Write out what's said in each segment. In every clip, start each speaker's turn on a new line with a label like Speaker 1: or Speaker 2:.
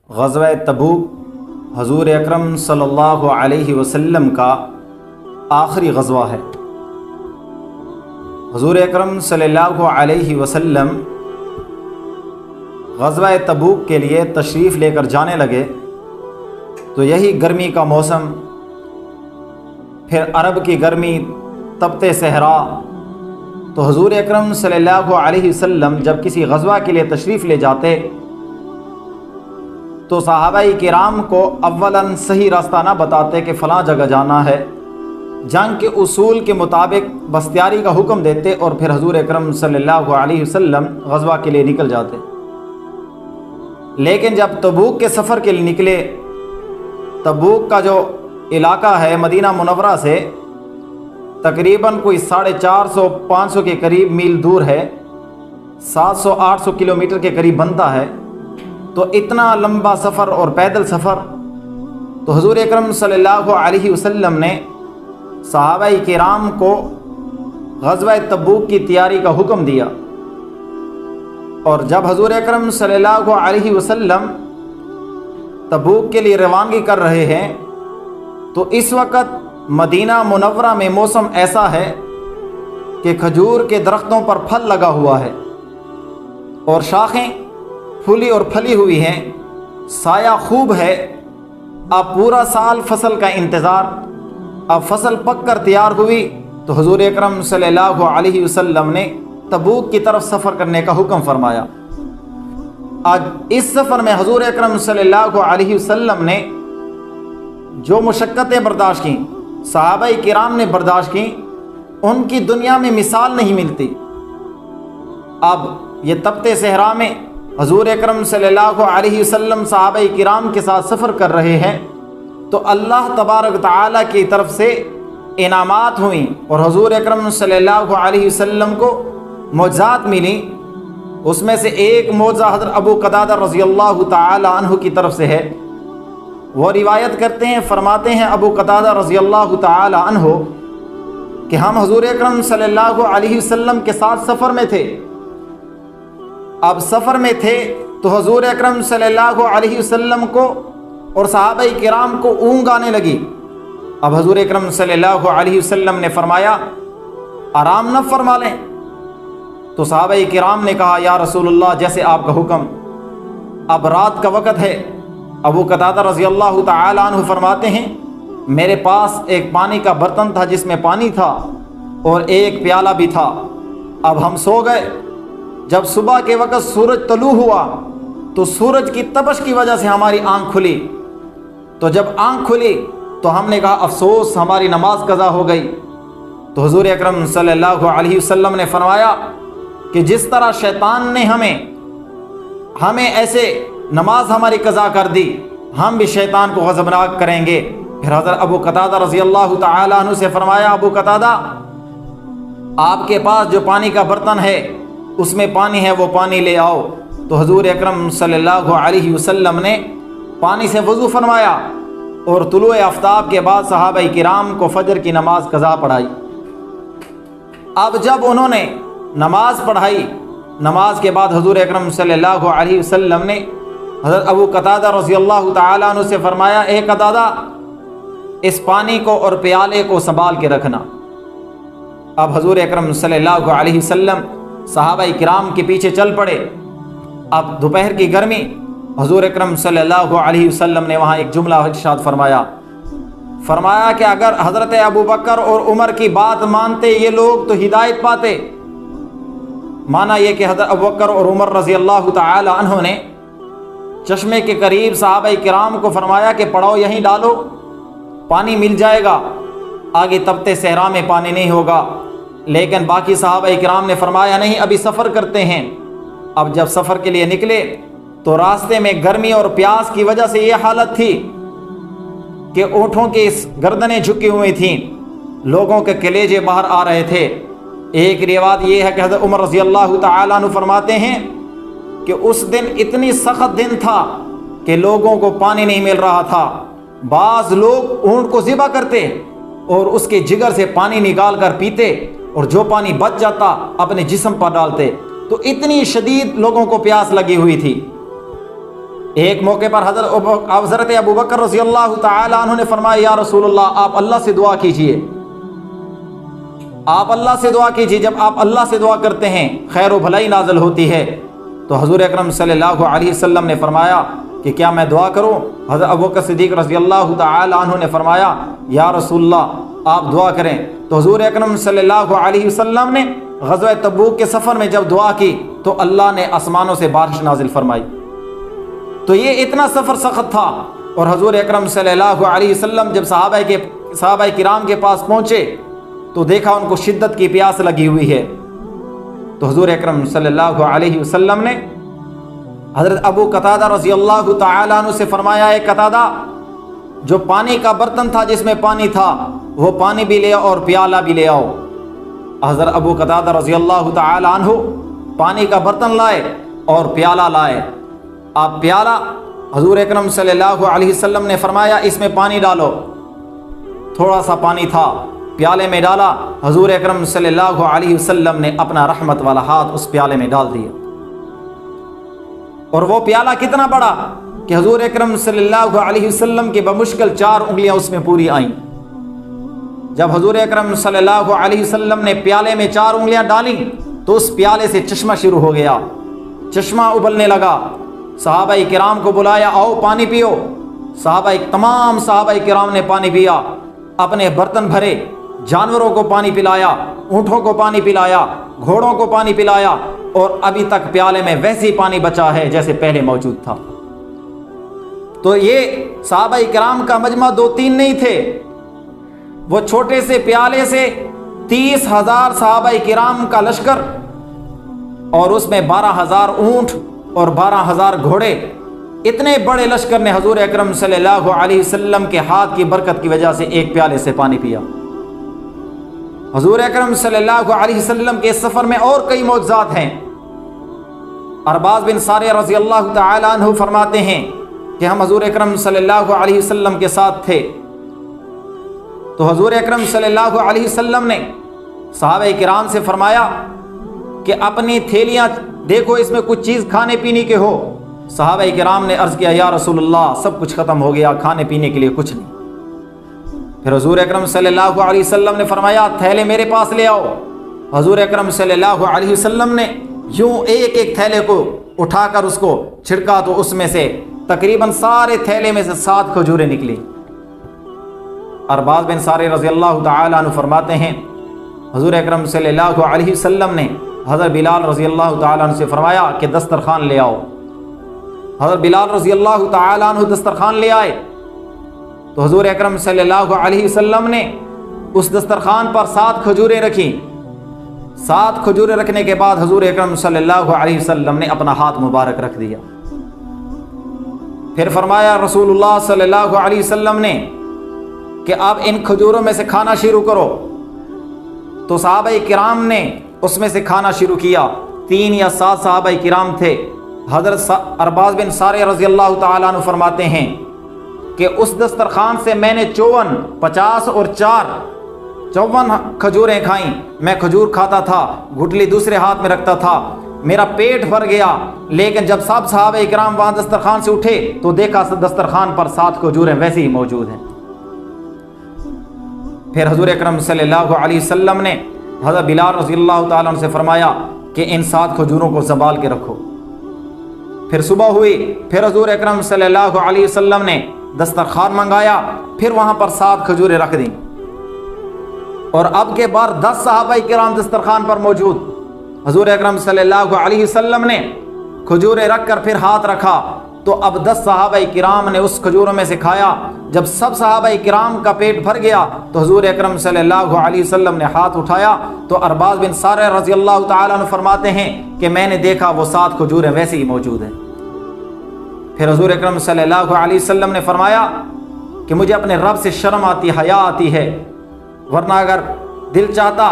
Speaker 1: غزوہ تبوک حضور اکرم صلی اللہ علیہ وسلم کا آخری غزوہ ہے۔ حضور اکرم صلی اللہ علیہ وسلم غزوہ تبوک کے لیے تشریف لے کر جانے لگے تو یہی گرمی کا موسم، پھر عرب کی گرمی، تپتے صحرا، تو حضور اکرم صلی اللہ علیہ وسلم جب کسی غزوہ کے لیے تشریف لے جاتے تو صحابہ کرام کو اولاً صحیح راستہ نہ بتاتے کہ فلاں جگہ جانا ہے، جنگ کے اصول کے مطابق بستیاری کا حکم دیتے اور پھر حضور اکرم صلی اللہ علیہ وسلم غزوہ کے لیے نکل جاتے۔ لیکن جب تبوک کے سفر کے لیے نکلے، تبوک کا جو علاقہ ہے مدینہ منورہ سے تقریباً کوئی 450-500 کے قریب میل دور ہے، 700-800 کلومیٹر کے قریب بنتا ہے، تو اتنا لمبا سفر اور پیدل سفر، تو حضور اکرم صلی اللہ علیہ وسلم نے صحابہ کرام کو غزوہ تبوک کی تیاری کا حکم دیا۔ اور جب حضور اکرم صلی اللہ علیہ وسلم تبوک کے لیے روانگی کر رہے ہیں تو اس وقت مدینہ منورہ میں موسم ایسا ہے کہ کھجور کے درختوں پر پھل لگا ہوا ہے اور شاخیں پھولی اور پھلی ہوئی ہیں، سایہ خوب ہے۔ اب پورا سال فصل کا انتظار، اب فصل پک کر تیار ہوئی تو حضور اکرم صلی اللہ علیہ وسلم نے تبوک کی طرف سفر کرنے کا حکم فرمایا۔ آج اس سفر میں حضور اکرم صلی اللہ علیہ وسلم نے جو مشقتیں برداشت کیں، صحابہ کرام نے برداشت کیں، ان کی دنیا میں مثال نہیں ملتی۔ اب یہ تپتے صحرا میں حضور اکرم صلی اللہ علیہ وسلم صحابہ کرام کے ساتھ سفر کر رہے ہیں تو اللہ تبارک تعالیٰ کی طرف سے انعامات ہوئیں اور حضور اکرم صلی اللہ علیہ وسلم کو معجزات ملی۔ اس میں سے ایک معجزہ حضرت ابو قتادہ رضی اللہ تعالی عنہ کی طرف سے ہے۔ وہ روایت کرتے ہیں، فرماتے ہیں ابو قتادہ رضی اللہ تعالی عنہ کہ ہم حضور اکرم صلی اللہ علیہ وسلم کے ساتھ سفر میں تھے۔ اب سفر میں تھے تو حضور اکرم صلی اللہ علیہ وسلم کو اور صحابہ کرام کو اونگ آنے لگی۔ اب حضور اکرم صلی اللہ علیہ وسلم نے فرمایا آرام نہ فرما لیں، تو صحابہ کرام نے کہا یا رسول اللہ جیسے آپ کا حکم۔ اب رات کا وقت ہے۔ ابو قتادہ رضی اللہ تعالی عنہ فرماتے ہیں میرے پاس ایک پانی کا برتن تھا جس میں پانی تھا اور ایک پیالہ بھی تھا۔ اب ہم سو گئے۔ جب صبح کے وقت سورج طلوع ہوا تو سورج کی تپش کی وجہ سے ہماری آنکھ کھلی، تو جب آنکھ کھلی تو ہم نے کہا افسوس ہماری نماز قضا ہو گئی۔ تو حضور اکرم صلی اللہ علیہ وسلم نے فرمایا کہ جس طرح شیطان نے ہمیں ایسے نماز ہماری قضا کر دی، ہم بھی شیطان کو غضبناک کریں گے۔ پھر حضرت ابو قتادہ رضی اللہ تعالی عنہ سے فرمایا ابو قتادہ آپ کے پاس جو پانی کا برتن ہے اس میں پانی ہے، وہ پانی لے آؤ۔ تو حضور اکرم صلی اللہ علیہ وسلم نے پانی سے وضو فرمایا اور طلوع آفتاب کے بعد صحابہ کرام کو فجر کی نماز قضا پڑھائی۔ اب جب انہوں نے نماز پڑھائی، نماز کے بعد حضور اکرم صلی اللہ علیہ وسلم نے حضرت ابو قتادہ رضی اللہ تعالی عنہ سے فرمایا اے قتادہ اس پانی کو اور پیالے کو سنبھال کے رکھنا۔ اب حضور اکرم صلی اللہ علیہ وسلم صحابہ کرام کے پیچھے چل پڑے۔ اب دوپہر کی گرمی، حضور اکرم صلی اللہ علیہ وسلم نے وہاں ایک جملہ ارشاد فرمایا کہ اگر حضرت ابو بکر اور عمر کی بات مانتے یہ لوگ تو ہدایت پاتے۔ مانا یہ کہ حضرت ابو بکر اور عمر رضی اللہ تعالی عنہ نے چشمے کے قریب صحابہ کرام کو فرمایا کہ پڑاؤ یہیں ڈالو، پانی مل جائے گا، آگے تپتے صحرا میں پانی نہیں ہوگا۔ لیکن باقی صحابہ کرام نے فرمایا نہیں ابھی سفر کرتے ہیں۔ اب جب سفر کے لیے نکلے تو راستے میں گرمی اور پیاس کی وجہ سے یہ حالت تھی کہ اونٹوں کی گردنیں جھکی ہوئی تھیں، لوگوں کے کلیجے باہر آ رہے تھے۔ ایک روایت یہ ہے کہ حضرت عمر رضی اللہ تعالی عنہ فرماتے ہیں کہ اس دن اتنی سخت دن تھا کہ لوگوں کو پانی نہیں مل رہا تھا۔ بعض لوگ اونٹ کو ذبح کرتے اور اس کے جگر سے پانی نکال کر پیتے اور جو پانی بچ جاتا اپنے جسم پر ڈالتے، تو اتنی شدید لوگوں کو پیاس لگی ہوئی تھی۔ ایک موقع پر حضرت ابو بکر رضی اللہ تعالی عنہ نے فرمایا یا رسول اللہ آپ اللہ سے دعا کیجئے، آپ اللہ سے دعا کیجئے، جب آپ اللہ سے دعا کرتے ہیں خیر و بھلائی نازل ہوتی ہے۔ تو حضور اکرم صلی اللہ علیہ وسلم نے فرمایا کہ کیا میں دعا کروں؟ حضرت ابو بکر صدیق رضی اللہ تعالی عنہ نے فرمایا یا رسول اللہ آپ دعا کریں۔ تو حضور اکرم صلی اللہ علیہ وسلم نے غزوہ تبوک کے سفر میں جب دعا کی تو اللہ نے آسمانوں سے بارش نازل فرمائی۔ تو یہ اتنا سفر سخت تھا، اور حضور اکرم صلی اللہ علیہ وسلم جب صحابہ کرام کے پاس پہنچے تو دیکھا ان کو شدت کی پیاس لگی ہوئی ہے۔ تو حضور اکرم صلی اللہ علیہ وسلم نے حضرت ابو قتادہ رضی اللہ تعالی عنہ سے فرمایا اے قتادہ، جو پانی کا برتن تھا جس میں پانی تھا وہ پانی بھی لے آؤ اور پیالہ بھی لے آؤ۔ حضرت ابو قتادہ رضی اللہ تعالی عنہ پانی کا برتن لائے اور پیالہ لائے۔ آپ پیالہ حضور اکرم صلی اللہ علیہ وسلم نے فرمایا اس میں پانی ڈالو، تھوڑا سا پانی تھا، پیالے میں ڈالا، حضور اکرم صلی اللہ علیہ وسلم نے اپنا رحمت والا ہاتھ اس پیالے میں ڈال دیا، اور وہ پیالہ کتنا بڑا کہ حضور اکرم صلی اللہ علیہ وسلم کی بمشکل 4 انگلیاں اس میں پوری آئیں۔ جب حضور اکرم صلی اللہ علیہ وسلم نے پیالے میں 4 انگلیاں ڈالیں تو اس پیالے سے چشمہ شروع ہو گیا، چشمہ ابلنے لگا۔ صحابہ کرام کو بلایا آؤ پانی پیو، تمام صحابہ کرام نے پانی پیا، اپنے برتن بھرے، جانوروں کو پانی پلایا، اونٹوں کو پانی پلایا، گھوڑوں کو پانی پلایا، اور ابھی تک پیالے میں ویسے ہی پانی بچا ہے جیسے پہلے موجود تھا۔ تو یہ صحابہ کرام کا مجمع 2-3 نہیں تھے، وہ چھوٹے سے پیالے سے 30,000 صحابہ کرام کا لشکر، اور اس میں 12,000 اونٹ اور 12,000 گھوڑے، اتنے بڑے لشکر نے حضور اکرم صلی اللہ علیہ وسلم کے ہاتھ کی برکت کی وجہ سے ایک پیالے سے پانی پیا۔ حضور اکرم صلی اللہ علیہ وسلم کے اس سفر میں اور کئی معجزات ہیں۔ ارباز بن ساریہ رضی اللہ تعالی عنہ فرماتے ہیں کہ ہم حضور اکرم صلی اللہ علیہ وسلم کے ساتھ تھے، تو حضور اکرم صلی اللہ علیہ وسلم نے صحابہ کرام سے فرمایا کہ اپنی تھیلیاں دیکھو اس میں کچھ چیز کھانے پینے کے ہو۔ صحابہ کرام نے عرض کیا یا رسول اللہ سب کچھ ختم ہو گیا، کھانے پینے کے لیے کچھ نہیں۔ پھر حضور اکرم صلی اللہ علیہ وسلم نے فرمایا تھیلے میرے پاس لے آؤ۔ حضور اکرم صلی اللہ علیہ وسلم نے یوں ایک ایک تھیلے کو اٹھا کر اس کو چھڑکا تو اس میں سے تقریباً سارے تھیلے میں سے 7 کھجوریں نکلی۔ ارباز بن ساری رضی اللہ تعالی عنہ فرماتے ہیں حضور اکرم صلی اللہ علیہ وسلم نے حضرت بلال رضی اللہ تعالی عنہ سے فرمایا کہ دسترخوان لے آؤ۔ حضرت بلال رضی اللہ تعالی عنہ دسترخوان لے آئے، تو حضور اکرم صلی اللہ علیہ وسلم نے اس دسترخوان پر 7 کھجوریں رکھی۔ 7 کھجوریں رکھنے کے بعد حضور اکرم صلی اللہ علیہ وسلم نے اپنا ہاتھ مبارک رکھ دیا۔ پھر فرمایا رسول اللہ صلی اللہ علیہ وسلم نے کہ آپ ان کھجوروں میں سے کھانا شروع کرو۔ تو صحابہ کرام نے اس میں سے کھانا شروع کیا۔ 3 یا 7 صحابہ کرام تھے۔ حضرت ارباز بن ساریہ رضی اللہ تعالیٰ عنہ فرماتے ہیں کہ اس دسترخوان سے میں نے 50 اور 54 کھجوریں کھائیں۔ میں کھجور کھاتا تھا، گٹلی دوسرے ہاتھ میں رکھتا تھا، میرا پیٹ بھر گیا، لیکن جب سب صحابہ کرام وہاں دسترخوان سے اٹھے تو دیکھا دسترخوان پر 7 کھجوریں ویسے ہی موجود ہیں۔ پھر حضور اکرم صلی اللہ علیہ وسلم نے حضرت بلال رضی اللہ تعالیٰ عنہ سے فرمایا کہ ان 7 کھجوروں کو سنبھال کے رکھو۔ پھر صبح ہوئی، پھر حضور اکرم صلی اللہ علیہ وسلم نے دسترخوان منگایا، پھر وہاں پر 7 کھجوریں رکھ دیں، اور اب کے بعد 10 صحابہ کرام دسترخوان پر موجود۔ حضور اکرم صلی اللہ علیہ وسلم نے کھجوریں رکھ کر پھر ہاتھ رکھا، تو اب 10 صحابہ کرام نے اس کھجوروں میں سے کھایا۔ جب سب صحابہ کرام کا پیٹ بھر گیا تو حضور اکرم صلی اللہ علیہ وسلم نے ہاتھ اٹھایا، تو ارباز بن ساریہ رضی اللہ تعالیٰ عنہ فرماتے ہیں کہ میں نے دیکھا وہ 7 کھجوریں ویسے ہی موجود ہیں۔ پھر حضور اکرم صلی اللہ علیہ وسلم نے فرمایا کہ مجھے اپنے رب سے شرم آتی، حیا آتی ہے، ورنہ اگر دل چاہتا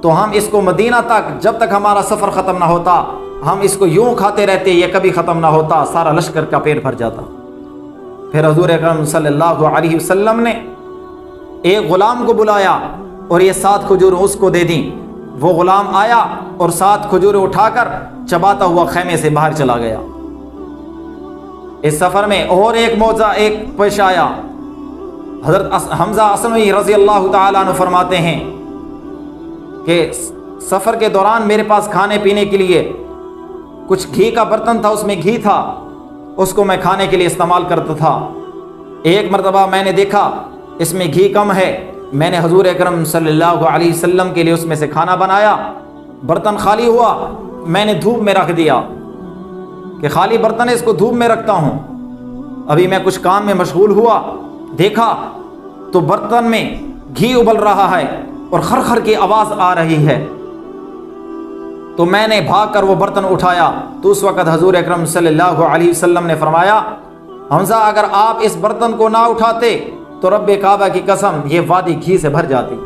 Speaker 1: تو ہم اس کو مدینہ تک جب تک ہمارا سفر ختم نہ ہوتا ہم اس کو یوں کھاتے رہتے، یہ کبھی ختم نہ ہوتا، سارا لشکر کا پیٹ بھر جاتا۔ پھر حضور اکرم صلی اللہ علیہ وسلم نے ایک غلام کو بلایا اور یہ 7 کھجوریں اس کو دے دیں۔ وہ غلام آیا اور 7 کھجوریں اٹھا کر چباتا ہوا خیمے سے باہر چلا گیا۔ اس سفر میں اور ایک معجزہ ایک پیش آیا۔ حضرت حمزہ عثمانی رضی اللہ تعالیٰ عنہ فرماتے ہیں کہ سفر کے دوران میرے پاس کھانے پینے کے لیے کچھ گھی کا برتن تھا، اس میں گھی تھا، اس کو میں کھانے کے لیے استعمال کرتا تھا۔ ایک مرتبہ میں نے دیکھا اس میں گھی کم ہے، میں نے حضور اکرم صلی اللہ علیہ وسلم کے لیے اس میں سے کھانا بنایا، برتن خالی ہوا، میں نے دھوپ میں رکھ دیا کہ خالی برتن ہے، اس کو دھوپ میں رکھتا ہوں۔ ابھی میں کچھ کام میں مشغول ہوا، دیکھا تو برتن میں گھی ابل رہا ہے اور خرخر کی آواز آ رہی ہے، تو میں نے بھاگ کر وہ برتن اٹھایا تو اس وقت حضور اکرم صلی اللہ علیہ وسلم نے فرمایا، حمزہ اگر آپ اس برتن کو نہ اٹھاتے تو رب کعبہ کی قسم یہ وادی گھی سے بھر جاتی۔